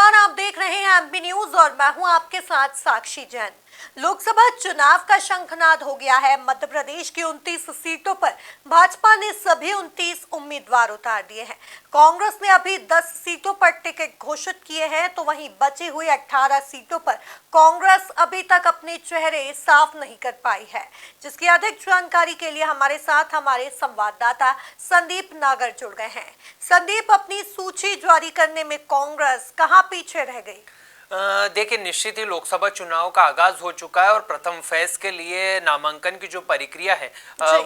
नमस्कार, आप देख रहे हैं एमपी न्यूज और मैं हूं आपके साथ साक्षी जैन। लोकसभा चुनाव का शंखनाद हो गया है। मध्य प्रदेश की 29 सीटों पर भाजपा ने सभी 29 उम्मीदवार उतार दिए हैं। कांग्रेस ने अभी 10 सीटों पर टिकट घोषित किए हैं, तो वहीं बची हुई 18 सीटों पर कांग्रेस अभी तक अपने चेहरे साफ नहीं कर पाई है। जिसकी अधिक जानकारी के लिए हमारे साथ हमारे संवाददाता संदीप नागर जुड़ गए हैं। संदीप, अपनी सूची जारी करने में कांग्रेस कहां पीछे रह गई? देखिए, निश्चित ही लोकसभा चुनाव का आगाज हो चुका है और प्रथम फेज के लिए नामांकन की जो प्रक्रिया है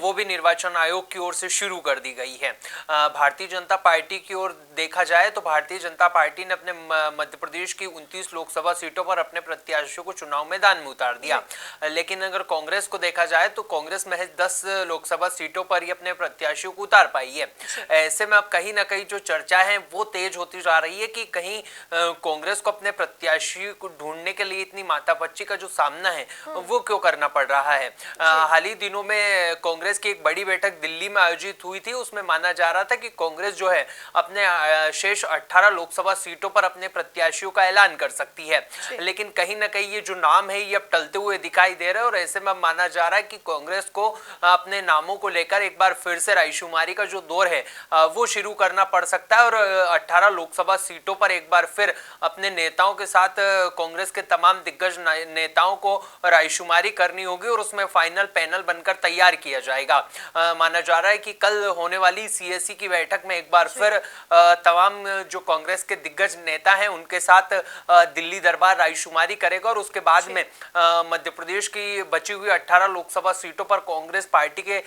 वो भी निर्वाचन आयोग की ओर से शुरू कर दी गई है। भारतीय जनता पार्टी की ओर देखा जाए तो भारतीय जनता पार्टी ने अपने मध्य प्रदेश की 29 लोकसभा सीटों पर अपने प्रत्याशियों को चुनाव मैदान में उतार दिया। लेकिन अगर कांग्रेस को देखा जाए तो कांग्रेस महज 10 लोकसभा सीटों पर ही अपने प्रत्याशियों को उतार पाई है। ऐसे में अब कहीं ना कहीं जो चर्चा है वो तेज होती जा रही है कि कहीं कांग्रेस को अपने प्रत्याशी को ढूंढने के लिए इतनी माथापच्ची का जो सामना है वो क्यों करना पड़ रहा है। हाल ही दिनों में कांग्रेस की एक बड़ी बैठक दिल्ली में आयोजित हुई थी। उसमें माना जा रहा था कि कांग्रेस जो है अपने शेष 18 लोकसभा सीटों पर अपने प्रत्याशियों का ऐलान कर सकती है। लेकिन कहीं ना कहीं ये जो नाम है ये अब टलते हुए दिखाई दे रहे हैं और ऐसे में माना जा रहा है कि कांग्रेस को अपने नामों को लेकर एक बार फिर से रायशुमारी का जो दौर है वो शुरू करना पड़ सकता है और 18 लोकसभा सीटों पर एक बार फिर अपने नेताओं के साथ कांग्रेस के तमाम दिग्गज नेताओं को रायशुमारी करनी होगी और उसमें फाइनल पैनल बनकर तैयार किया जाएगा। माना जा रहा है कि कल होने वाली सीएसी की बैठक में एक बार फिर तमाम जो कांग्रेस के दिग्गज नेता हैं उनके साथ दिल्ली दरबार रायशुमारी करेगा और उसके बाद में मध्य प्रदेश की बची हुई 18 लोकसभा सीटों पर कांग्रेस पार्टी के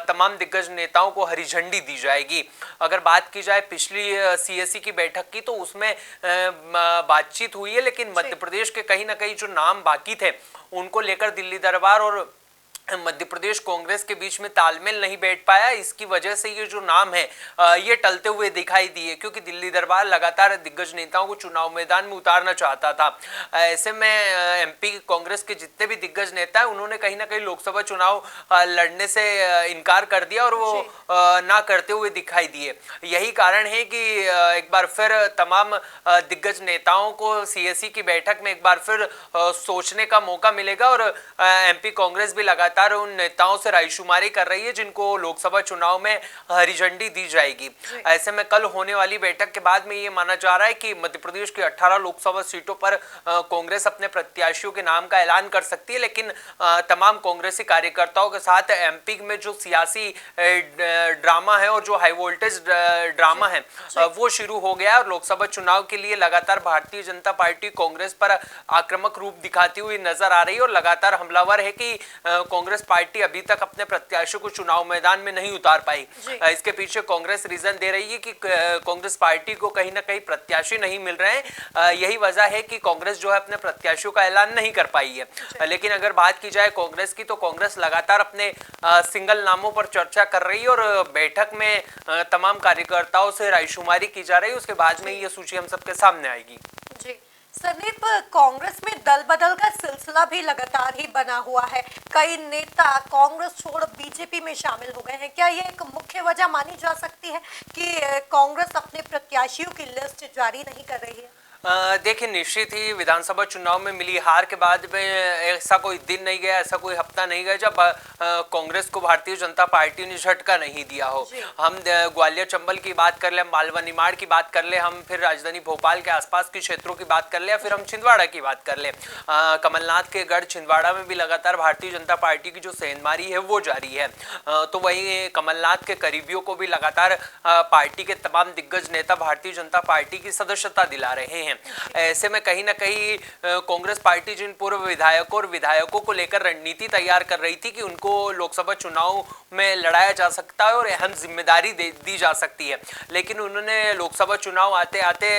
तमाम दिग्गज नेताओं को हरी झंडी दी जाएगी। अगर बात की जाए पिछली सीएसी की बैठक की तो उसमें बातचीत हुई है, लेकिन मध्य प्रदेश के कहीं ना कहीं जो नाम बाकी थे उनको लेकर दिल्ली दरबार और मध्य प्रदेश कांग्रेस के बीच में तालमेल नहीं बैठ पाया। इसकी वजह से ये जो नाम है ये टलते हुए दिखाई दिए, क्योंकि दिल्ली दरबार लगातार दिग्गज नेताओं को चुनाव मैदान में उतारना चाहता था। ऐसे में एमपी कांग्रेस के जितने भी दिग्गज नेता हैं उन्होंने कहीं ना कहीं लोकसभा चुनाव लड़ने से इनकार कर दिया और वो ना करते हुए दिखाई दिए। यही कारण है कि एक बार फिर तमाम दिग्गज नेताओं को सीएसी की बैठक में एक बार फिर सोचने का मौका मिलेगा और एमपी कांग्रेस भी लगातार उन नेताओं से रायशुमारी कर रही है जिनको लोकसभा चुनाव में हरी झंडी दी जाएगी। ऐसे में कल होने वाली बैठक के बाद में ये माना जा रहा है कि मध्य प्रदेश की 18 लोकसभा सीटों पर कांग्रेस अपने प्रत्याशियों के नाम का ऐलान कर सकती है। लेकिन तमाम कांग्रेसी कार्यकर्ताओं के साथ एमपी में जो सियासी ड्रामा है और जो हाई वोल्टेज ड्रामा है वो शुरू हो गया और लोकसभा चुनाव के लिए लगातार भारतीय जनता पार्टी कांग्रेस पर आक्रामक रूप दिखाती हुई नजर आ रही है और लगातार हमलावर है कि कांग्रेस पार्टी अभी तक अपने प्रत्याशियों को चुनाव मैदान में नहीं उतार पाई। इसके पीछे कांग्रेस रीजन दे रही है कि कांग्रेस पार्टी को कहीं ना कहीं प्रत्याशी नहीं मिल रहे हैं। यही वजह है कि कांग्रेस जो है अपने प्रत्याशियों का ऐलान नहीं कर पाई है। लेकिन अगर बात की जाए कांग्रेस की तो कांग्रेस लगातार अपने सिंगल नामों पर चर्चा कर रही है और बैठक में तमाम कार्यकर्ताओं से रायशुमारी की जा रही है। उसके बाद में ये सूची हम सबके सामने आएगी। संदीप, कांग्रेस में दल बदल का सिलसिला भी लगातार ही बना हुआ है। कई नेता कांग्रेस छोड़ बीजेपी में शामिल हो गए हैं। क्या ये एक मुख्य वजह मानी जा सकती है कि कांग्रेस अपने प्रत्याशियों की लिस्ट जारी नहीं कर रही है? देखिए, निश्चित ही विधानसभा चुनाव में मिली हार के बाद में ऐसा कोई दिन नहीं गया, ऐसा कोई हफ्ता नहीं गया जब कांग्रेस को भारतीय जनता पार्टी ने झटका नहीं दिया हो। हम ग्वालियर चंबल की बात कर ले, हम मालवा निमाड़ की बात कर ले, हम फिर राजधानी भोपाल के आसपास के क्षेत्रों की बात कर ले या फिर हम छिंदवाड़ा की बात कर ले। कमलनाथ के गढ़ छिंदवाड़ा में भी लगातार भारतीय जनता पार्टी की जो सेंधमारी है वो जारी है। तो वहीं कमलनाथ के करीबियों को भी लगातार पार्टी के तमाम दिग्गज नेता भारतीय जनता पार्टी की सदस्यता दिला रहे हैं। ऐसे में कहीं ना कहीं कांग्रेस पार्टी जिन पूर्व विधायकों और विधायकों को लेकर रणनीति तैयार कर रही थी कि उनको लोकसभा चुनाव में लड़ाया जा सकता है और अहम जिम्मेदारी दी जा सकती है, लेकिन उन्होंने लोकसभा चुनाव आते आते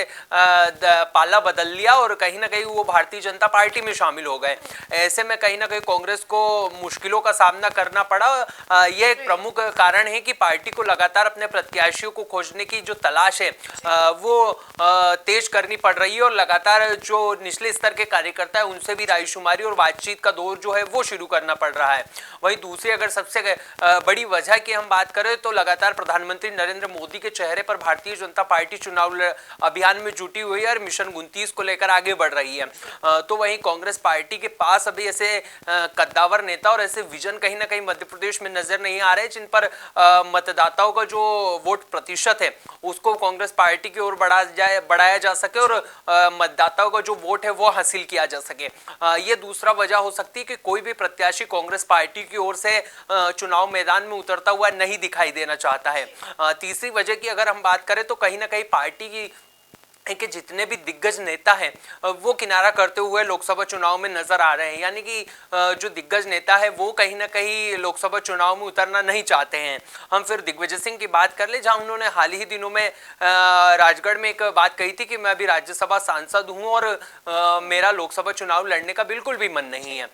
पाला बदल लिया और कहीं ना कहीं वो भारतीय जनता पार्टी में शामिल हो गए। ऐसे में कहीं ना कहीं कांग्रेस को मुश्किलों का सामना करना पड़ा। यह एक प्रमुख कारण है कि पार्टी को लगातार अपने प्रत्याशियों को खोजने की जो तलाश है वो तेज करनी पड़ रही है और लगातार जो निचले स्तर के कार्यकर्ता है उनसे भी रायशुमारी और बातचीत का दौर जो है वो शुरू करना पड़ रहा है। वहीं दूसरी अगर सबसे बड़ी वजह की हम बात करें तो लगातार प्रधानमंत्री नरेंद्र मोदी के चेहरे पर भारतीय जनता पार्टी चुनाव अभियान में जुटी हुई है और मिशन 29 को लेकर आगे बढ़ रही है। तो वहीं कांग्रेस पार्टी के पास अभी ऐसे कद्दावर नेता और ऐसे विजन कहीं ना कहीं मध्य प्रदेश में नजर नहीं आ रहे जिन पर मतदाताओं का जो वोट प्रतिशत है उसको कांग्रेस पार्टी की ओर बढ़ाया जा सके और मतदाताओं का जो वोट है वो हासिल किया जा सके। ये दूसरा वजह हो सकती है कि कोई भी प्रत्याशी कांग्रेस पार्टी की ओर से चुनाव मैदान में उतरता हुआ नहीं दिखाई देना चाहता है। तीसरी वजह की अगर हम बात करें तो कहीं ना कहीं पार्टी की कि जितने भी दिग्गज नेता हैं वो किनारा करते हुए लोकसभा चुनाव में नजर आ रहे हैं, यानी कि जो दिग्गज नेता है वो कहीं ना कहीं लोकसभा चुनाव में उतरना नहीं चाहते हैं। हम फिर दिग्विजय सिंह की बात कर ले, जहां उन्होंने हाल ही दिनों में राजगढ़ में एक बात कही थी कि मैं अभी राज्यसभा सांसद हूं और मेरा लोकसभा चुनाव लड़ने का बिल्कुल भी मन नहीं है।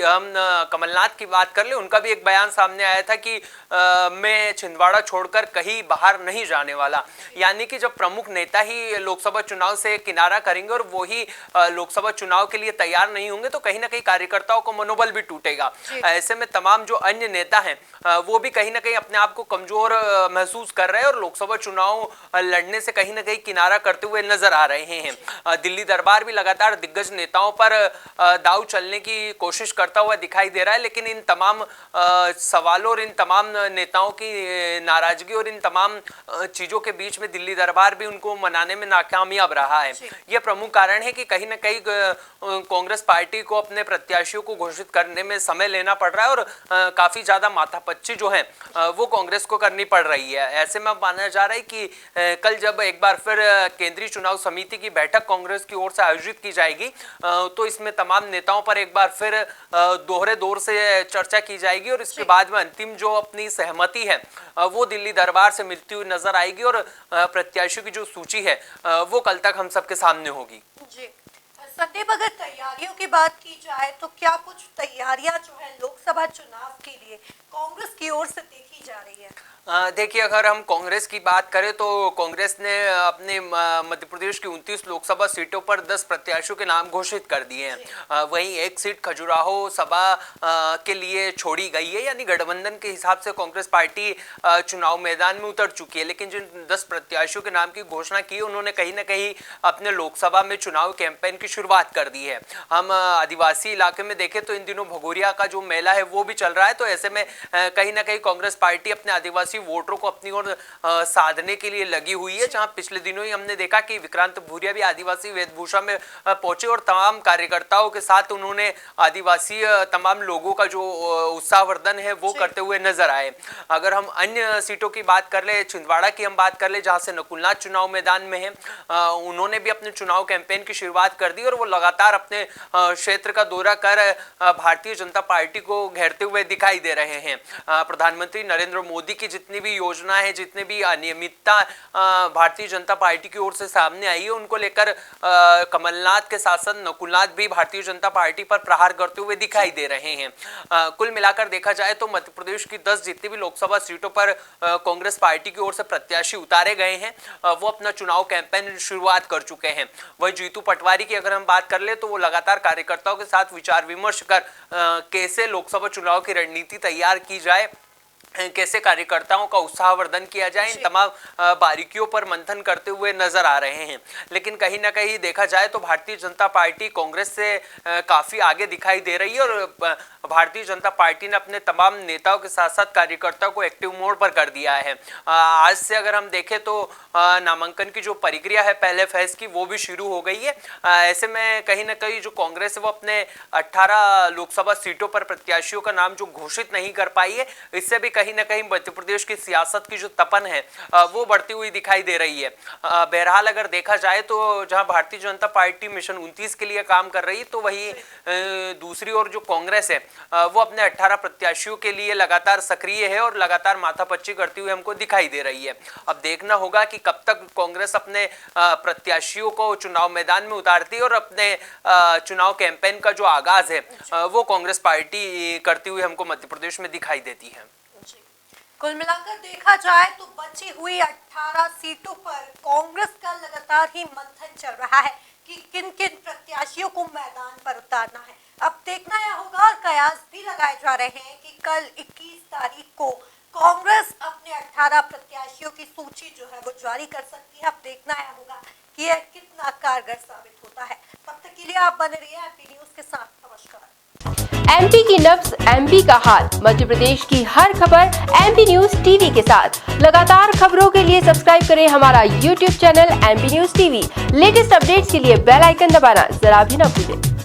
हम कमलनाथ की बात कर ले, उनका भी एक बयान सामने आया था कि मैं छिंदवाड़ा छोड़कर कहीं बाहर नहीं जाने वाला, यानी कि जब प्रमुख नेता ही लोकसभा चुनाव से किनारा करेंगे और वो ही लोकसभा चुनाव के लिए तैयार नहीं होंगे तो कहीं ना कहीं कार्यकर्ताओं को मनोबल भी टूटेगा। ऐसे में तमाम जो अन्य नेता हैं वो भी कहीं ना कहीं अपने आप को कमजोर महसूस कर रहे हैं और लोकसभा चुनाव लड़ने से कहीं ना कहीं किनारा करते हुए नजर आ रहे हैं। दिल्ली दरबार भी लगातार दिग्गज नेताओं पर दांव चलने की कोशिश करता हुआ दिखाई दे रहा है, लेकिन इन तमाम सवालों और इन तमाम नेताओं की नाराजगी और इन तमाम चीजों के बीच में दिल्ली दरबार भी उनको मनाने में नाकामयाब रहा है। यह प्रमुख कारण है कि कहीं ना कहीं कांग्रेस पार्टी को अपने प्रत्याशियों को घोषित करने में समय लेना पड़ रहा है और काफी ज्यादा माथापच्ची जो है वो कांग्रेस को करनी पड़ रही है। ऐसे में माना जा रहा है कि कल जब एक बार फिर केंद्रीय चुनाव समिति की बैठक कांग्रेस की ओर से आयोजित की जाएगी तो इसमें तमाम नेताओं पर एक बार फिर दोहरे दौर से चर्चा की जाएगी और इसके बाद में अंतिम जो अपनी सहमति है वो दिल्ली दरबार से मिलती हुई नजर आएगी और प्रत्याशियों की जो सूची है वो कल तक हम सबके सामने होगी। जी संदीप, अगर तैयारियों की बात की जाए तो क्या कुछ तैयारियां जो है लोकसभा चुनाव के लिए कांग्रेस की ओर से देखी जा रही है? देखिए, अगर हम कांग्रेस की बात करें तो कांग्रेस ने अपने मध्य प्रदेश की 29 लोकसभा सीटों पर 10 प्रत्याशियों के नाम घोषित कर दिए हैं। वहीं एक सीट खजुराहो सभा के लिए छोड़ी गई है, यानी गठबंधन के हिसाब से कांग्रेस पार्टी चुनाव मैदान में उतर चुकी है। लेकिन जिन 10 प्रत्याशियों के नाम की घोषणा की उन्होंने कहीं ना कहीं अपने लोकसभा में चुनाव कैंपेन की शुरुआत कर दी है। हम आदिवासी इलाके में देखें तो इन दिनों भगोरिया का जो मेला है वो भी चल रहा है, तो ऐसे में कहीं ना कहीं कांग्रेस पार्टी अपने आदिवासी वोटरों को अपनी ओर साधने के लिए लगी हुई है। जहां पिछले दिनों ही हमने देखा कि विक्रांत भूरिया भी आदिवासी वेशभूषा में पहुंचे और तमाम कार्यकर्ताओं के साथ उन्होंने आदिवासी तमाम लोगों का जो उत्साहवर्धन है वो करते हुए नजर आए। अगर हम अन्य सीटों की बात कर ले, छिंदवाड़ा की हम बात कर ले जहां से नकुलनाथ चुनाव मैदान में है, उन्होंने भी अपने चुनाव कैंपेन की शुरुआत कर दी और वो लगातार अपने क्षेत्र का दौरा कर भारतीय जनता पार्टी को घेरते हुए दिखाई दे रहे हैं। प्रधानमंत्री नरेंद्र मोदी की जितनी भी योजना है, जितने भी अनियमितता भारतीय जनता पार्टी की ओर से सामने आई है उनको लेकर कमलनाथ के साथ साथ नकुलनाथ भी भारतीय जनता पार्टी पर प्रहार करते हुए दिखाई दे रहे हैं। कुल मिलाकर देखा जाए तो मध्य प्रदेश की 10 जितनी भी लोकसभा सीटों पर कांग्रेस पार्टी की ओर से प्रत्याशी उतारे गए हैं वो अपना चुनाव कैंपेन शुरुआत कर चुके हैं। वही जीतू पटवारी की अगर हम बात कर ले तो वो लगातार कार्यकर्ताओं के साथ विचार विमर्श कर कैसे लोकसभा चुनाव की रणनीति तैयार की जाए, कैसे कार्यकर्ताओं का उत्साहवर्धन किया जाए, इन तमाम बारीकियों पर मंथन करते हुए नजर आ रहे हैं। लेकिन कहीं ना कहीं देखा जाए तो भारतीय जनता पार्टी कांग्रेस से काफी आगे दिखाई दे रही है और भारतीय जनता पार्टी ने अपने तमाम नेताओं के साथ साथ कार्यकर्ताओं को एक्टिव मोड पर कर दिया है। आज से अगर हम देखें तो नामांकन की जो प्रक्रिया है पहले फेज की वो भी शुरू हो गई है। ऐसे में कहीं ना कहीं जो कांग्रेस है वो अपने 18 लोकसभा सीटों पर प्रत्याशियों का नाम जो घोषित नहीं कर पाई है, इससे भी कहीं ना कहीं मध्य प्रदेश की सियासत की जो तपन है वो बढ़ती हुई दिखाई दे रही है। बहरहाल अगर देखा जाए तो जहां भारतीय जनता पार्टी मिशन 29 के लिए काम कर रही है तो वही दूसरी ओर जो कांग्रेस है वो अपने 18 प्रत्याशियों के लिए लगातार सक्रिय है और लगातार माथापच्ची करती हुई हमको दिखाई दे रही है। अब देखना होगा कि कब तक कांग्रेस अपने प्रत्याशियों को चुनाव मैदान में उतारती है और अपने चुनाव कैंपेन का जो आगाज है वो कांग्रेस पार्टी करती हुई हमको मध्य प्रदेश में दिखाई देती है। कुल मिलाकर देखा जाए तो बची हुई 18 सीटों पर कांग्रेस का लगातार लगातार ही मंथन चल रहा है कि किन किन प्रत्याशियों को मैदान पर उतारना है। अब देखना यह होगा और कयास भी लगाए जा रहे हैं कि कल 21 तारीख को कांग्रेस अपने 18 प्रत्याशियों की सूची जो है वो जारी कर सकती है। अब देखना यह होगा कि यह कितना कारगर साबित होता है। तब तक के लिए आप बने रहिए एमपी न्यूज के साथ। नमस्कार। एमपी की नब्ज, एमपी का हाल, मध्य प्रदेश की हर खबर एमपी न्यूज टीवी के साथ। लगातार खबरों के लिए सब्सक्राइब करें हमारा YouTube channel MP news TV. Latest updates के लिए बेल आइकन दबाना जरा भी न भूलें।